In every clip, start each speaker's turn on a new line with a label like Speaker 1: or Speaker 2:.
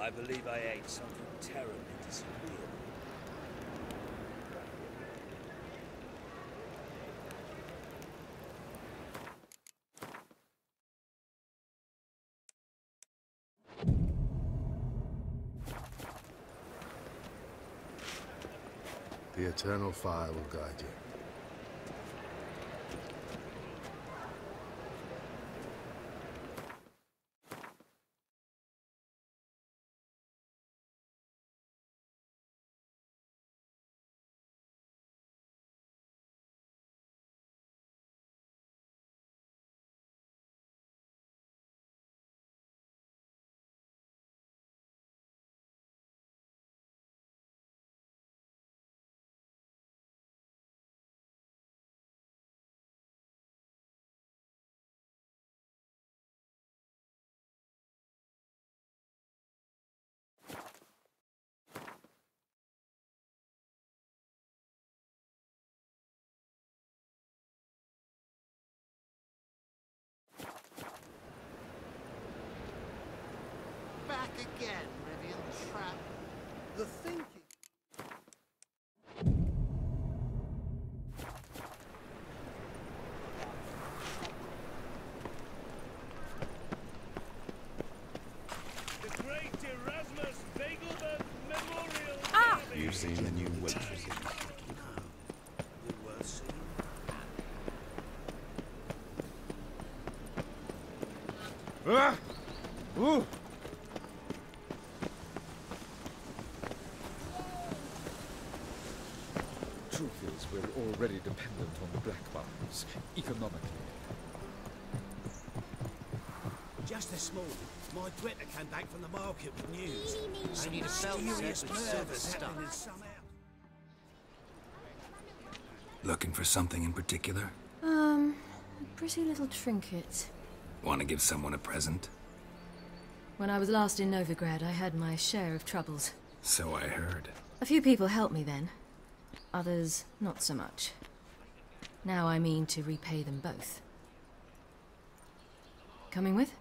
Speaker 1: I believe I ate something terribly disagreeable.
Speaker 2: The eternal fire will guide you.
Speaker 3: Back again, Rivian Trap. The thinking.
Speaker 1: The great Erasmus Begelman Memorial.
Speaker 4: Ah!
Speaker 5: You've seen the new Witcher.
Speaker 2: Ah! Ooh!
Speaker 6: Truth is, we're already dependent on the black markets, economically.
Speaker 7: Just this morning, my Twitter came back from the market with news.
Speaker 3: I need a
Speaker 7: Mysterious
Speaker 3: self-set with
Speaker 7: murders
Speaker 3: silver
Speaker 7: happening in
Speaker 3: stuff.
Speaker 7: some house.
Speaker 5: Looking for something in particular?
Speaker 4: A pretty little trinket.
Speaker 5: Want to give someone a present?
Speaker 4: When I was last in Novigrad, I had my share of troubles.
Speaker 5: So I heard.
Speaker 4: A few people helped me then. Others, not so much. Now I mean to repay them both. Coming with?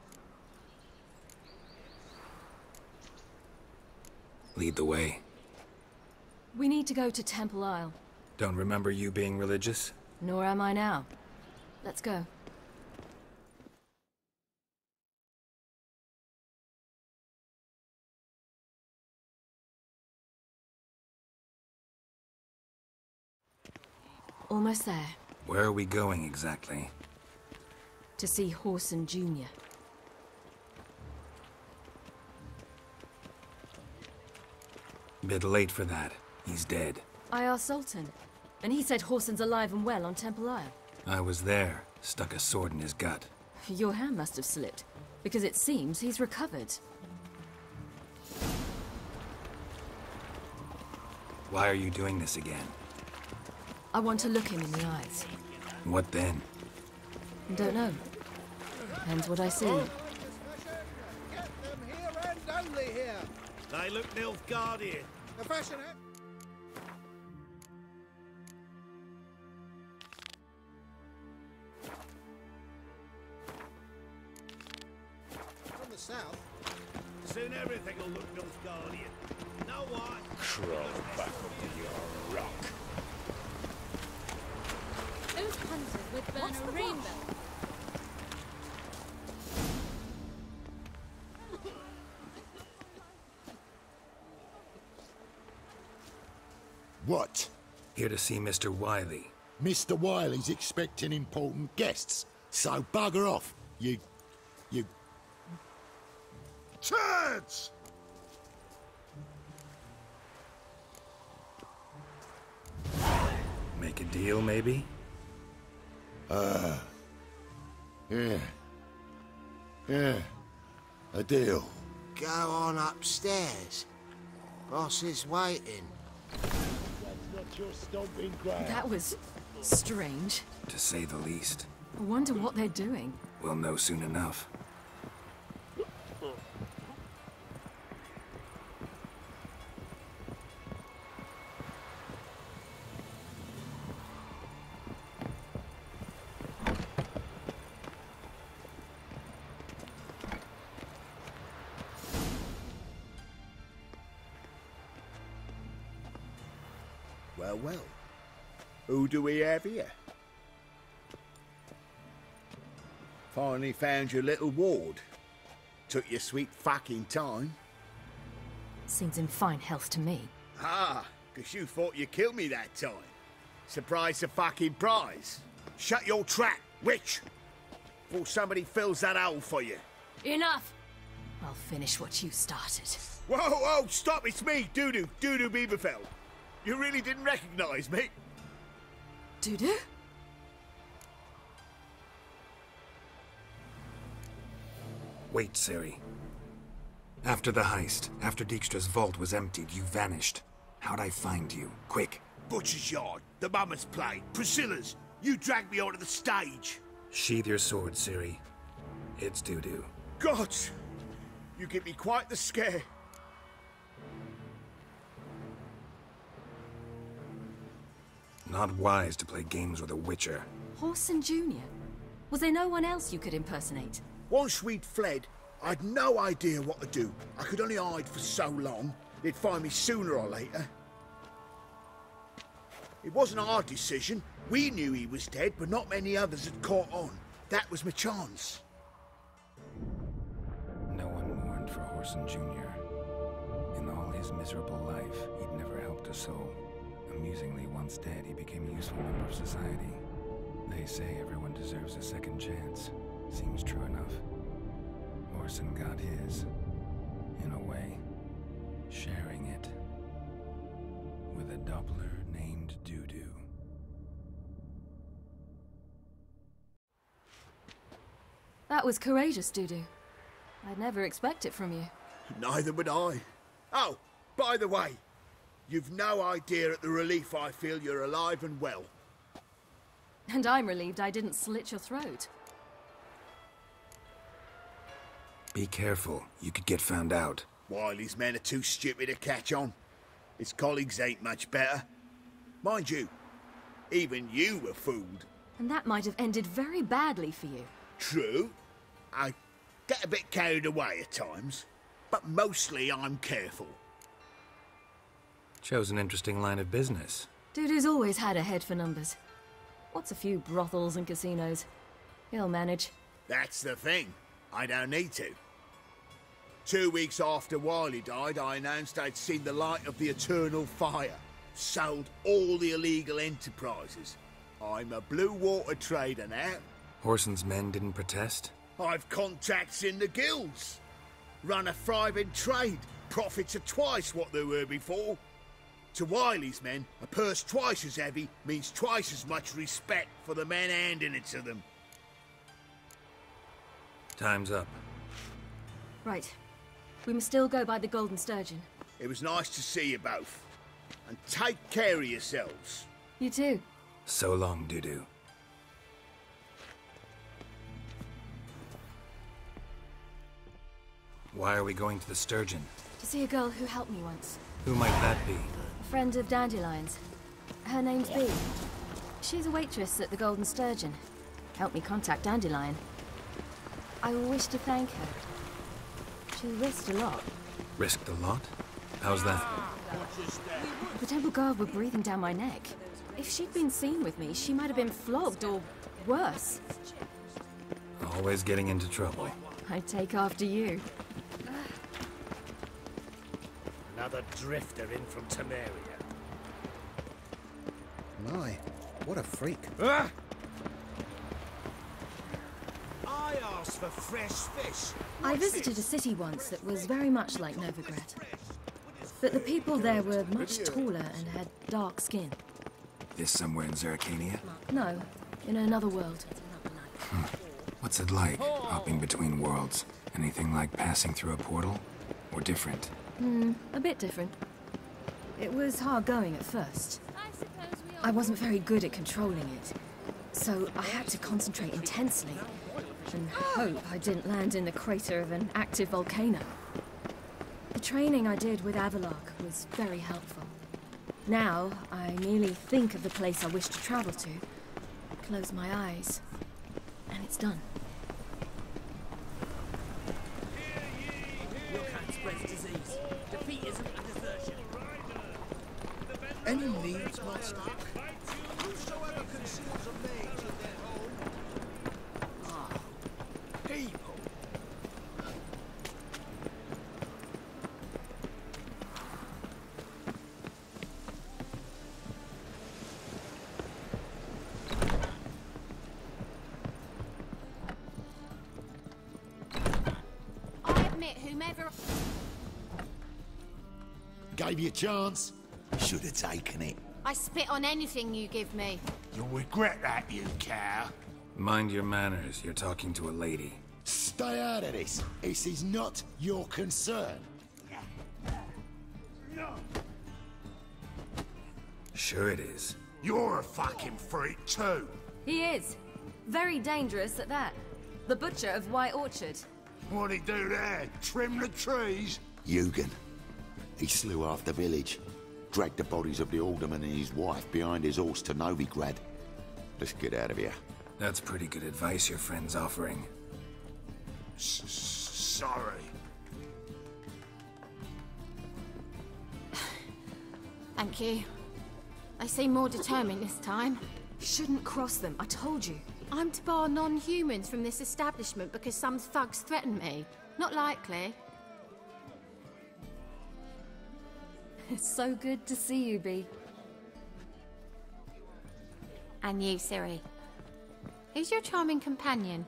Speaker 5: Lead the way.
Speaker 4: We need to go to Temple Isle.
Speaker 5: Don't remember you being religious?
Speaker 4: Nor am I now. Let's go. Almost there.
Speaker 5: Where are we going exactly?
Speaker 4: To see Horson Jr.
Speaker 5: Bit late for that. He's dead.
Speaker 4: I asked Sultan, and he said Horson's alive and well on Temple Isle.
Speaker 5: I was there. Stuck a sword in his gut.
Speaker 4: Your hand must have slipped, because it seems he's recovered.
Speaker 5: Why are you doing this again?
Speaker 4: I want to look him in the eyes.
Speaker 5: What then?
Speaker 4: Don't know. Depends what I see.
Speaker 3: Get them here and only here.
Speaker 7: They look Nilfgaardian.
Speaker 3: The fashion from the south.
Speaker 7: Soon everything will look Nilfgaardian. Know what?
Speaker 1: Crawl back into your rock.
Speaker 8: Those hunters would burn a rainbow.
Speaker 9: What?
Speaker 5: Here to see Mr. Wiley.
Speaker 9: Mr. Wiley's expecting important guests, so bugger off, you... Turds!
Speaker 5: Make a deal, maybe?
Speaker 9: Yeah. Yeah. A deal.
Speaker 3: Go on upstairs. Boss is waiting.
Speaker 9: That's not your stomping ground.
Speaker 4: That was strange.
Speaker 5: To say the least.
Speaker 4: I wonder what they're doing.
Speaker 5: We'll know soon enough.
Speaker 1: Well, well. Who do we have here? Finally found your little ward. Took your sweet fucking time.
Speaker 4: Seems in fine health to me.
Speaker 1: Ah, 'cause you thought you killed me that time. Surprise the fucking prize. Shut your trap, witch! Before somebody fills that hole for you.
Speaker 4: Enough! I'll finish what you started.
Speaker 1: Whoa, whoa, stop, it's me, Dudu Bieberfeld. You really didn't recognize me?
Speaker 4: Dudu?
Speaker 5: Wait, Ciri. After the heist, after Dijkstra's vault was emptied, you vanished. How'd I find you? Quick.
Speaker 1: Butcher's Yard, the Mama's Play, Priscilla's. You dragged me onto the stage.
Speaker 5: Sheathe your sword, Ciri. It's Dudu.
Speaker 1: God, you give me quite the scare.
Speaker 5: Not wise to play games with a Witcher.
Speaker 4: Horson Jr.? Was there no one else you could impersonate?
Speaker 1: Once we'd fled, I'd no idea what to do. I could only hide for so long. They'd find me sooner or later. It wasn't our decision. We knew he was dead, but not many others had caught on. That was my chance.
Speaker 5: No one mourned for Horson Jr. In all his miserable life, he'd never helped a soul. Amusingly, once dead, he became a useful member of society. They say everyone deserves a second chance. Seems true enough. Horson got his, in a way, sharing it with a Doppler named Dudu.
Speaker 4: That was courageous, Dudu. I'd never expect it from you.
Speaker 1: Neither would I. Oh, by the way, you've no idea at the relief I feel you're alive and well.
Speaker 4: And I'm relieved I didn't slit your throat.
Speaker 5: Be careful. You could get found out.
Speaker 1: Wiley's men are too stupid to catch on. His colleagues ain't much better. Mind you, even you were fooled.
Speaker 4: And that might have ended very badly for you.
Speaker 1: True. I get a bit carried away at times, but mostly I'm careful.
Speaker 5: Chose an interesting line of business.
Speaker 4: Dudu's always had a head for numbers. What's a few brothels and casinos? He'll manage.
Speaker 1: That's the thing. I don't need to. 2 weeks after Wiley died, I announced I'd seen the light of the eternal fire. Sold all the illegal enterprises. I'm a blue water trader now.
Speaker 5: Horson's men didn't protest?
Speaker 1: I've contacts in the guilds. Run a thriving trade. Profits are twice what they were before. To Wiley's men, a purse twice as heavy means twice as much respect for the men handing it to them.
Speaker 5: Time's up.
Speaker 4: Right. We must still go by the Golden Sturgeon.
Speaker 1: It was nice to see you both. And take care of yourselves.
Speaker 4: You too.
Speaker 5: So long, Dudu. Why are we going to the Sturgeon?
Speaker 4: To see a girl who helped me once.
Speaker 5: Who might that be?
Speaker 4: A friend of Dandelion's. Her name's Bee. She's a waitress at the Golden Sturgeon. Helped me contact Dandelion. I wish to thank her. She risked a lot.
Speaker 5: Risked a lot? How's that?
Speaker 4: The temple guard were breathing down my neck. If she'd been seen with me, she might have been flogged or worse.
Speaker 5: Always getting into trouble.
Speaker 4: I'd take after you.
Speaker 7: Another drifter in from Temeria.
Speaker 3: My, what a freak.
Speaker 7: I asked for fresh fish.
Speaker 4: I visited a city once that was very much like Novigrad. But the people there were much taller and had dark skin.
Speaker 5: This somewhere in Zeracania?
Speaker 4: No, in another world.
Speaker 5: What's it like, hopping between worlds? Anything like passing through a portal? Or different?
Speaker 4: A bit different. It was hard going at first. I wasn't very good at controlling it, so I had to concentrate intensely and hope I didn't land in the crater of an active volcano. The training I did with Avalark was very helpful. Now, I merely think of the place I wish to travel to, close my eyes, and it's done.
Speaker 7: Your kind spreads disease. Defeat isn't a desertion.
Speaker 3: Any needs, master?
Speaker 7: Whosoever conceals a mage in their home. Ah, people.
Speaker 8: I admit, whomever.
Speaker 9: Gave you a chance. Should have taken it.
Speaker 8: I spit on anything you give me.
Speaker 1: You'll regret that, you cow.
Speaker 5: Mind your manners, you're talking to a lady.
Speaker 9: Stay out of this. This is not your concern.
Speaker 5: Sure it is.
Speaker 1: You're a fucking freak too.
Speaker 4: He is. Very dangerous at that. The butcher of White Orchard.
Speaker 1: What'd he do there? Trim the trees?
Speaker 9: Eugen. He slew half the village. Dragged the bodies of the alderman and his wife behind his horse to Novigrad. Let's get out of here.
Speaker 5: That's pretty good advice your friend's offering.
Speaker 1: Sorry.
Speaker 8: Thank you. They seem more determined this time.
Speaker 4: Shouldn't cross them, I told you.
Speaker 8: I'm to bar non-humans from this establishment because some thugs threaten me. Not likely.
Speaker 4: It's so good to see you, Bee.
Speaker 8: And you, Ciri. Who's your charming companion?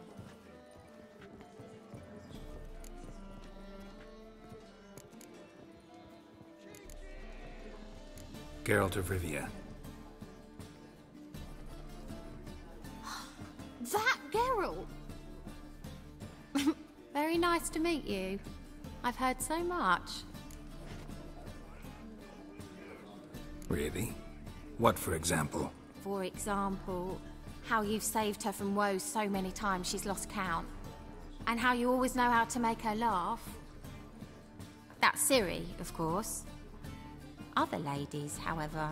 Speaker 5: Geralt of Rivia.
Speaker 8: That Geralt! Very nice to meet you. I've heard so much.
Speaker 5: Really? What, for example?
Speaker 8: For example, how you've saved her from woes so many times she's lost count. And how you always know how to make her laugh. That's Ciri, of course. Other ladies, however...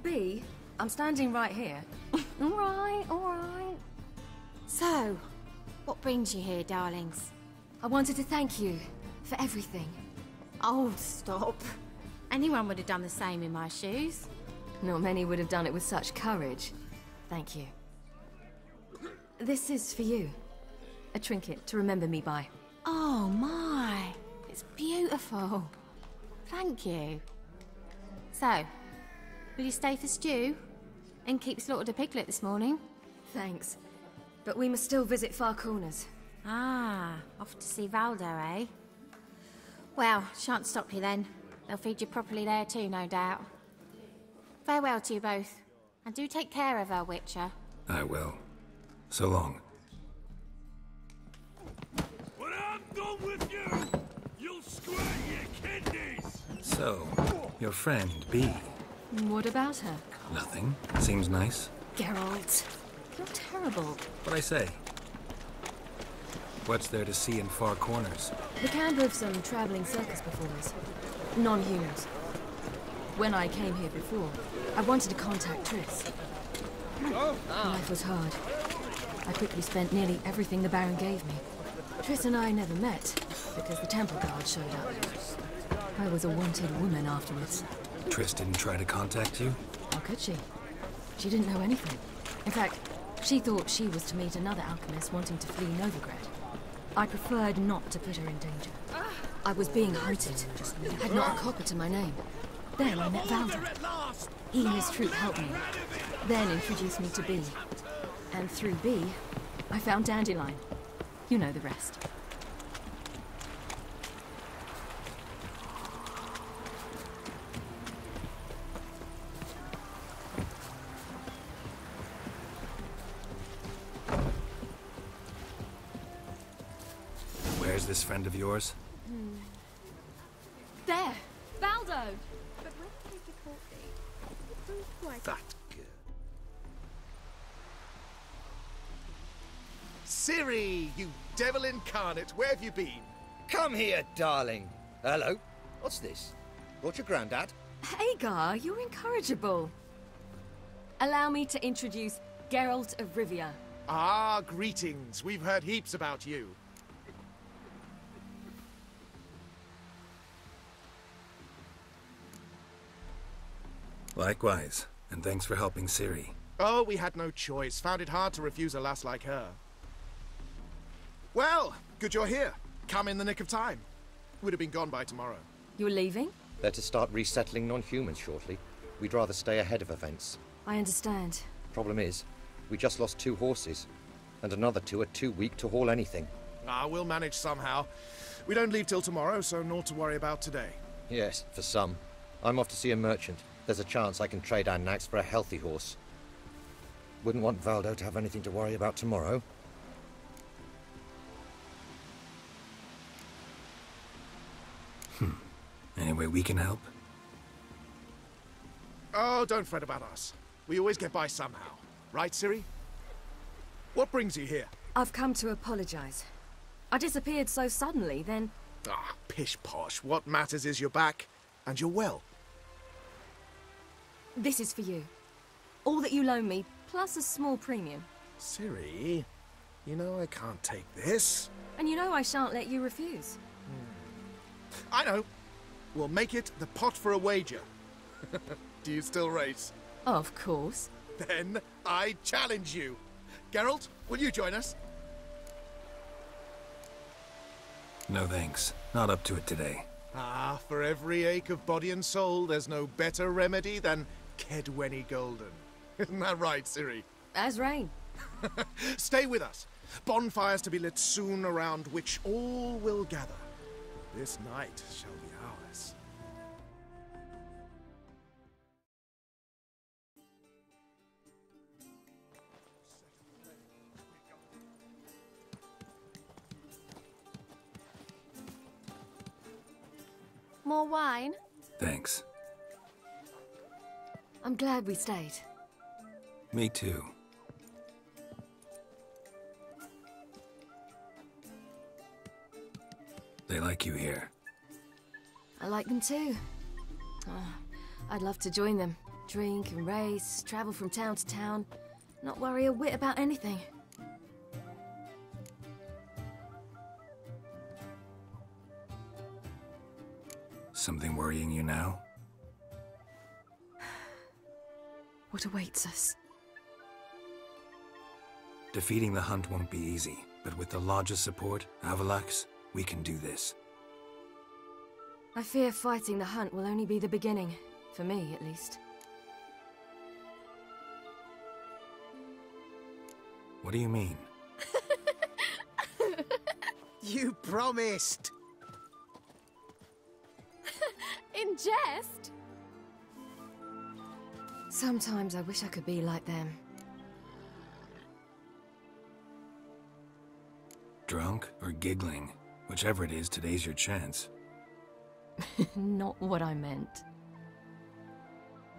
Speaker 4: Bee, I'm standing right here.
Speaker 8: All right, all right. So, what brings you here, darlings?
Speaker 4: I wanted to thank you for everything.
Speaker 8: Oh, stop. Anyone would have done the same in my shoes.
Speaker 4: Not many would have done it with such courage. Thank you. This is for you. A trinket to remember me by.
Speaker 8: Oh, my. It's beautiful. Thank you. So, will you stay for stew? And keep slaughtered a piglet this morning?
Speaker 4: Thanks. But we must still visit Far Corners.
Speaker 8: Ah, off to see Valdo, eh? Well, shan't stop you then. They'll feed you properly there too, no doubt. Farewell to you both. And do take care of her, Witcher.
Speaker 5: I will. So long.
Speaker 10: When I'm done with you, you'll squirt your kidneys!
Speaker 5: So, your friend, Bee.
Speaker 4: What about her?
Speaker 5: Nothing. Seems nice.
Speaker 4: Geralt, you're terrible.
Speaker 5: What'd I say? What's there to see in Far Corners?
Speaker 4: The camp of some traveling circus performers. Non-humans. When I came here before, I wanted to contact Triss. Life was hard. I quickly spent nearly everything the Baron gave me. Triss and I never met, because the temple guard showed up. I was a wanted woman afterwards.
Speaker 5: Triss didn't try to contact you?
Speaker 4: How could she? She didn't know anything. In fact, she thought she was to meet another alchemist wanting to flee Novigrad. I preferred not to put her in danger. I was being hunted, had not a copper to my name. Then I met Valdo. He and his troop helped me, then introduced me to Bee. And through Bee, I found Dandelion. You know the rest.
Speaker 5: Where's this friend of yours?
Speaker 4: There! Valdo!
Speaker 8: But with difficulty, it proved quite...
Speaker 1: That girl. Ciri, you devil incarnate, where have you been?
Speaker 11: Come here, darling. Hello. What's this? Brought your granddad?
Speaker 4: Hagar, you're incorrigible. Allow me to introduce Geralt of Rivia.
Speaker 3: Ah, greetings. We've heard heaps about you.
Speaker 5: Likewise, and thanks for helping Ciri.
Speaker 12: Oh, we had no choice. Found it hard to refuse a lass like her. Well, good you're here. Come in the nick of time. Would have been gone by tomorrow.
Speaker 4: You're leaving?
Speaker 11: They're to start resettling non-humans shortly. We'd rather stay ahead of events.
Speaker 4: I understand.
Speaker 11: Problem is, we just lost 2 horses, and another 2 are too weak to haul anything.
Speaker 12: We'll manage somehow. We don't leave till tomorrow, so naught to worry about today.
Speaker 11: Yes, for some. I'm off to see a merchant. There's a chance I can trade our nags for a healthy horse. Wouldn't want Valdo to have anything to worry about tomorrow.
Speaker 5: Any way we can help?
Speaker 12: Oh, don't fret about us. We always get by somehow. Right, Ciri? What brings you here?
Speaker 4: I've come to apologize. I disappeared so suddenly, then...
Speaker 12: Pish-posh. What matters is you're back, and you're well.
Speaker 4: This is for you. All that you loan me, plus a small premium.
Speaker 12: Ciri, you know I can't take this.
Speaker 4: And you know I shan't let you refuse.
Speaker 12: I know. We'll make it the pot for a wager. Do you still race?
Speaker 4: Of course.
Speaker 12: Then I challenge you. Geralt, will you join us?
Speaker 5: No thanks. Not up to it today.
Speaker 12: For every ache of body and soul, there's no better remedy than Kedwenny Golden. Isn't that right, Ciri?
Speaker 4: As rain.
Speaker 12: Stay with us. Bonfires to be lit soon, around which all will gather. This night shall be ours.
Speaker 8: More wine?
Speaker 5: Thanks.
Speaker 4: I'm glad we stayed.
Speaker 5: Me too. They like you here.
Speaker 4: I like them too. I'd love to join them. Drink and race, travel from town to town, not worry a whit about anything.
Speaker 5: Something worrying you now?
Speaker 4: What awaits us?
Speaker 5: Defeating the hunt won't be easy, but with the Lodge's support, Avalax, we can do this.
Speaker 4: I fear fighting the hunt will only be the beginning. For me, at least.
Speaker 5: What do you mean?
Speaker 7: You promised!
Speaker 8: In jest?
Speaker 4: Sometimes I wish I could be like them.
Speaker 5: Drunk or giggling? Whichever it is, today's your chance.
Speaker 4: Not what I meant.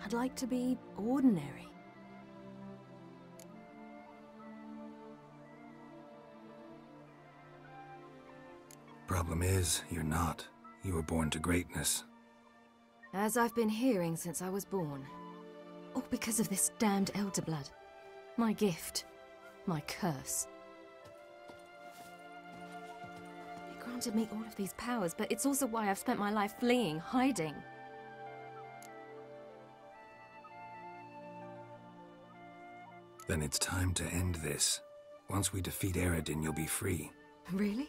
Speaker 4: I'd like to be ordinary.
Speaker 5: Problem is, you're not. You were born to greatness.
Speaker 4: As I've been hearing since I was born. All because of this damned elder blood. My gift. My curse. It granted me all of these powers, but it's also why I've spent my life fleeing, hiding.
Speaker 5: Then it's time to end this. Once we defeat Eredin, you'll be free.
Speaker 4: Really?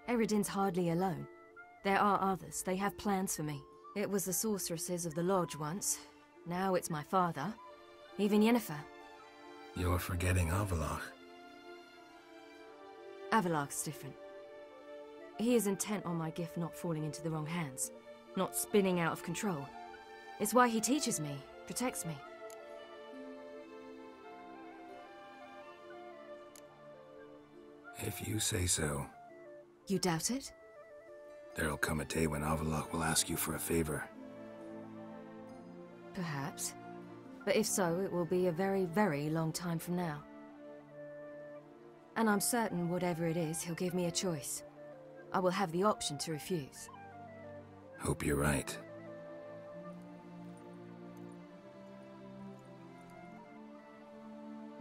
Speaker 4: Eredin's hardly alone. There are others. They have plans for me. It was the sorceresses of the Lodge once. Now it's my father. Even Yennefer.
Speaker 5: You're forgetting Avalach.
Speaker 4: Avalach's different. He is intent on my gift not falling into the wrong hands. Not spinning out of control. It's why he teaches me, protects me.
Speaker 5: If you say so.
Speaker 4: You doubt it?
Speaker 5: There'll come a day when Avalach will ask you for a favor.
Speaker 4: Perhaps. But if so, it will be a very, very long time from now. And I'm certain whatever it is, he'll give me a choice. I will have the option to refuse.
Speaker 5: Hope you're right.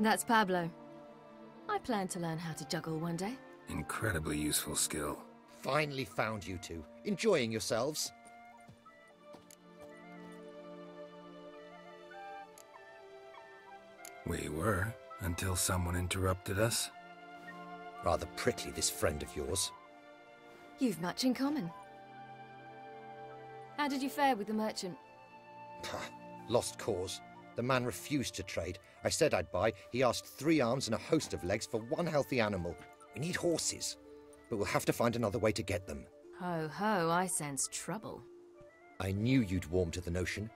Speaker 4: That's Pablo. I plan to learn how to juggle one day.
Speaker 5: Incredibly useful skill.
Speaker 11: Finally found you two. Enjoying yourselves?
Speaker 5: We were, until someone interrupted us.
Speaker 11: Rather prickly, this friend of yours.
Speaker 4: You've much in common. How did you fare with the merchant?
Speaker 11: Lost cause. The man refused to trade. I said I'd buy. He asked 3 arms and a host of legs for 1 healthy animal. We need horses, but we'll have to find another way to get them.
Speaker 4: Ho ho, I sense trouble.
Speaker 11: I knew you'd warm to the notion.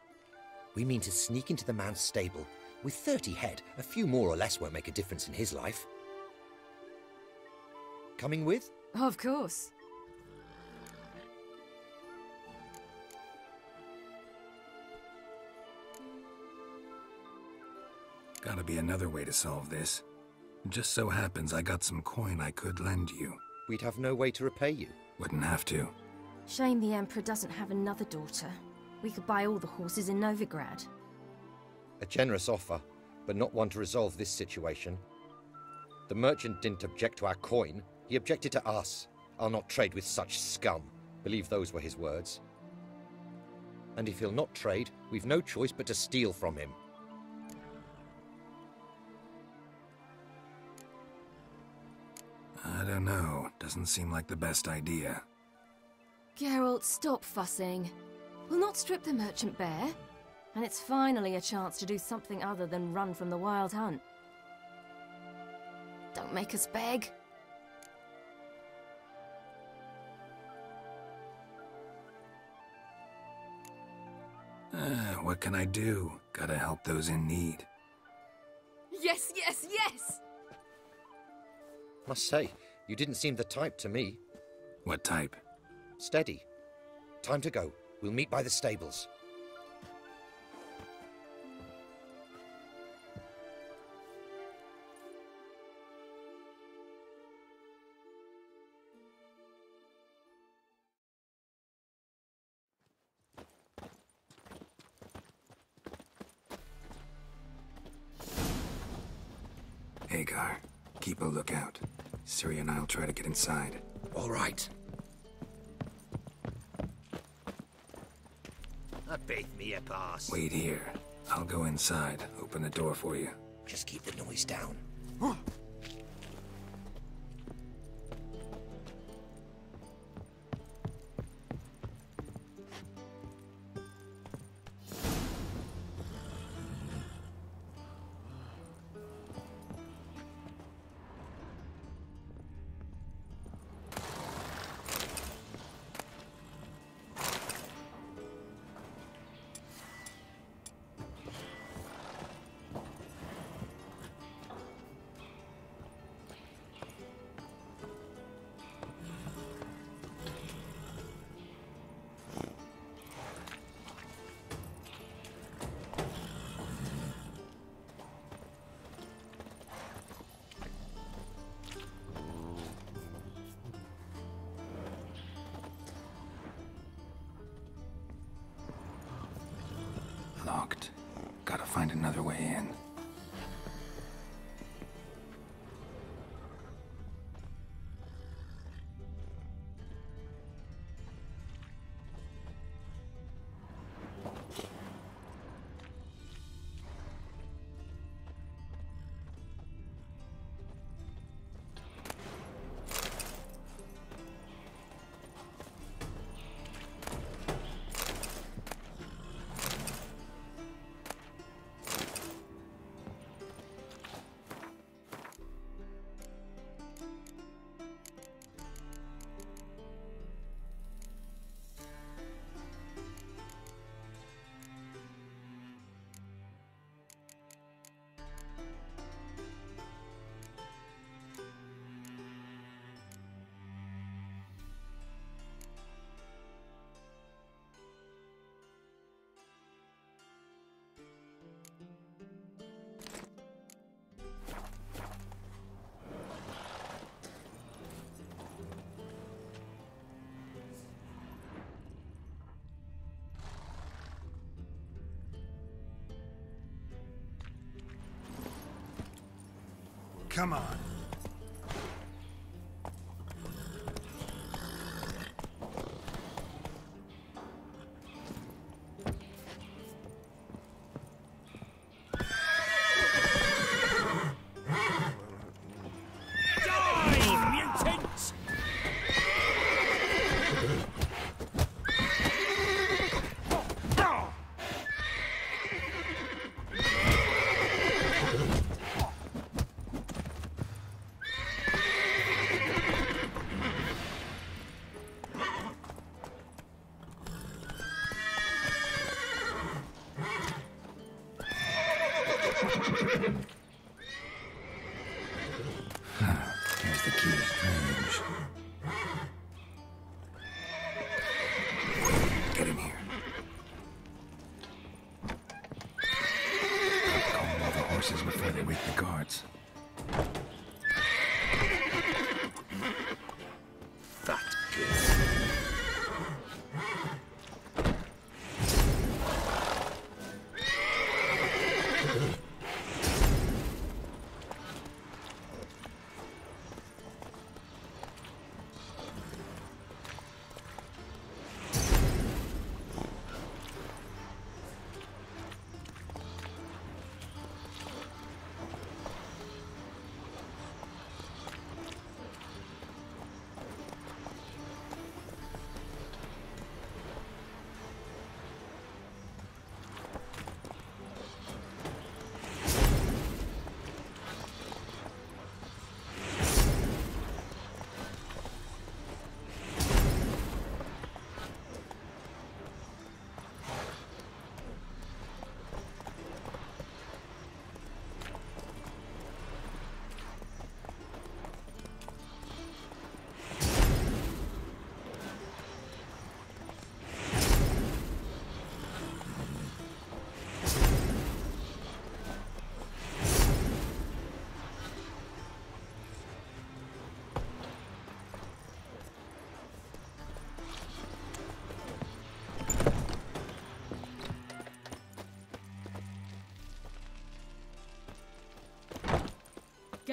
Speaker 11: We mean to sneak into the man's stable. With 30 head, a few more or less won't make a difference in his life. Coming with?
Speaker 4: Of course.
Speaker 5: Gotta be another way to solve this. Just so happens I got some coin I could lend you.
Speaker 11: We'd have no way to repay you.
Speaker 5: Wouldn't have to.
Speaker 4: Shame the Emperor doesn't have another daughter. We could buy all the horses in Novigrad.
Speaker 11: A generous offer, but not one to resolve this situation. The merchant didn't object to our coin. He objected to us. I'll not trade with such scum. Believe those were his words. And if he'll not trade, we've no choice but to steal from him.
Speaker 5: I don't know. Doesn't seem like the best idea.
Speaker 4: Geralt, stop fussing. We'll not strip the merchant bare. And it's finally a chance to do something other than run from the wild hunt. Don't make us beg.
Speaker 5: What can I do? Gotta help those in need.
Speaker 4: Yes, yes, yes!
Speaker 11: Must say, you didn't seem the type to me.
Speaker 5: What type?
Speaker 11: Steady. Time to go. We'll meet by the stables.
Speaker 5: Hagar, keep a lookout. Ciri and I'll try to get inside.
Speaker 11: All right.
Speaker 7: I beg me a pass.
Speaker 5: Wait here. I'll go inside. Open the door for you.
Speaker 11: Just keep the noise down.
Speaker 5: Locked. Gotta find another way in. Come on.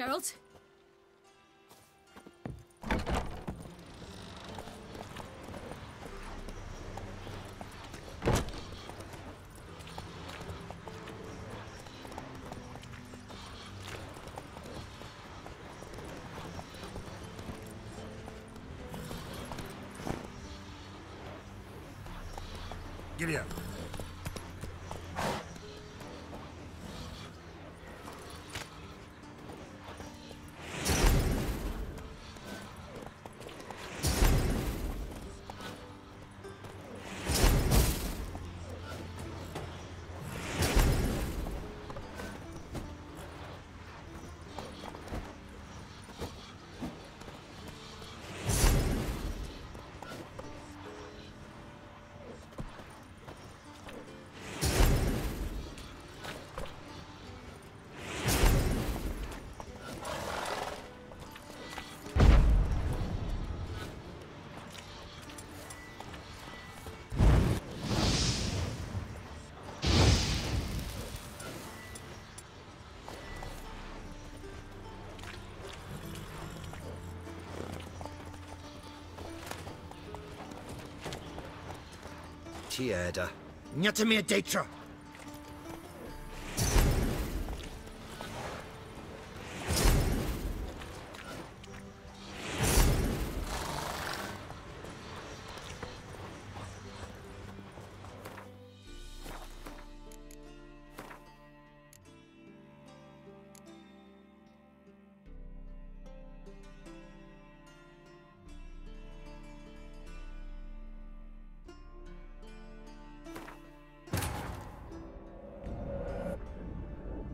Speaker 4: Geralt.
Speaker 13: Giddy up. Tierda. Inte mer dejtra!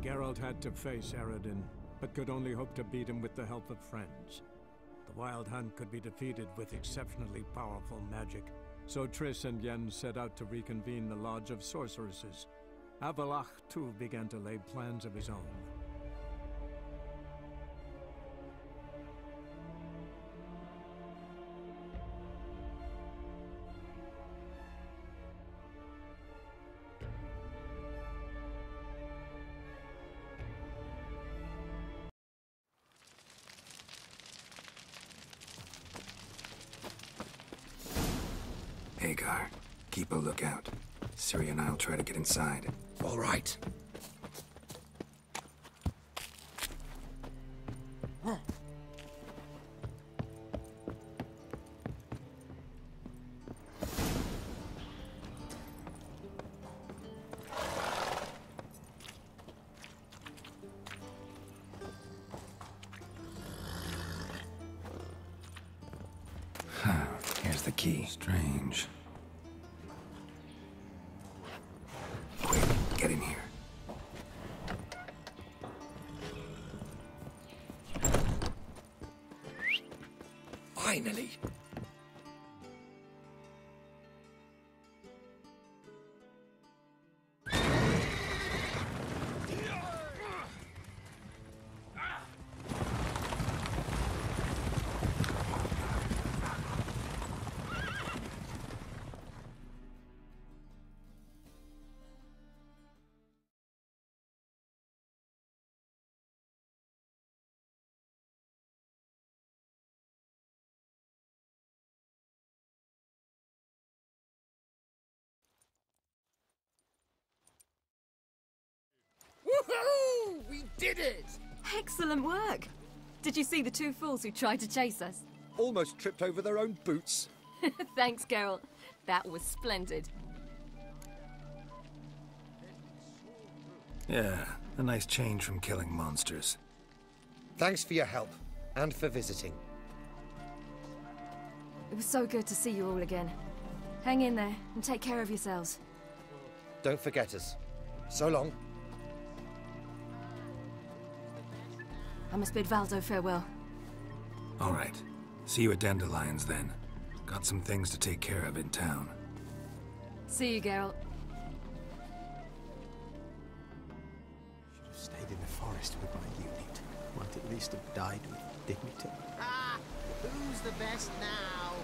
Speaker 14: Geralt had to face Eredin, but could only hope to beat him with the help of friends. The Wild Hunt could be defeated with exceptionally powerful magic, so Triss and Yen set out to reconvene the Lodge of Sorceresses. Avalach, too, began to lay plans of his own.
Speaker 5: Hagar, keep a lookout. Ciri and I'll try to get inside.
Speaker 13: All right.
Speaker 5: Here's the key. Strange. Quick, get in here.
Speaker 13: Finally.
Speaker 4: Woohoo! We did it! Excellent work! Did you see the two fools who tried to chase us?
Speaker 11: Almost tripped over their own boots.
Speaker 4: Thanks, Geralt. That was splendid.
Speaker 5: Yeah, a nice change from killing monsters.
Speaker 11: Thanks for your help, and for visiting.
Speaker 4: It was so good to see you all again. Hang in there, and take care of yourselves.
Speaker 11: Don't forget us. So long.
Speaker 4: I must bid Valdo farewell.
Speaker 5: All right. See you at Dandelions, then. Got some things to take care of in town.
Speaker 4: See you, Geralt.
Speaker 15: Should have stayed in the forest with my unit. Might at least have died with dignity.
Speaker 7: Ah! Who's the best now?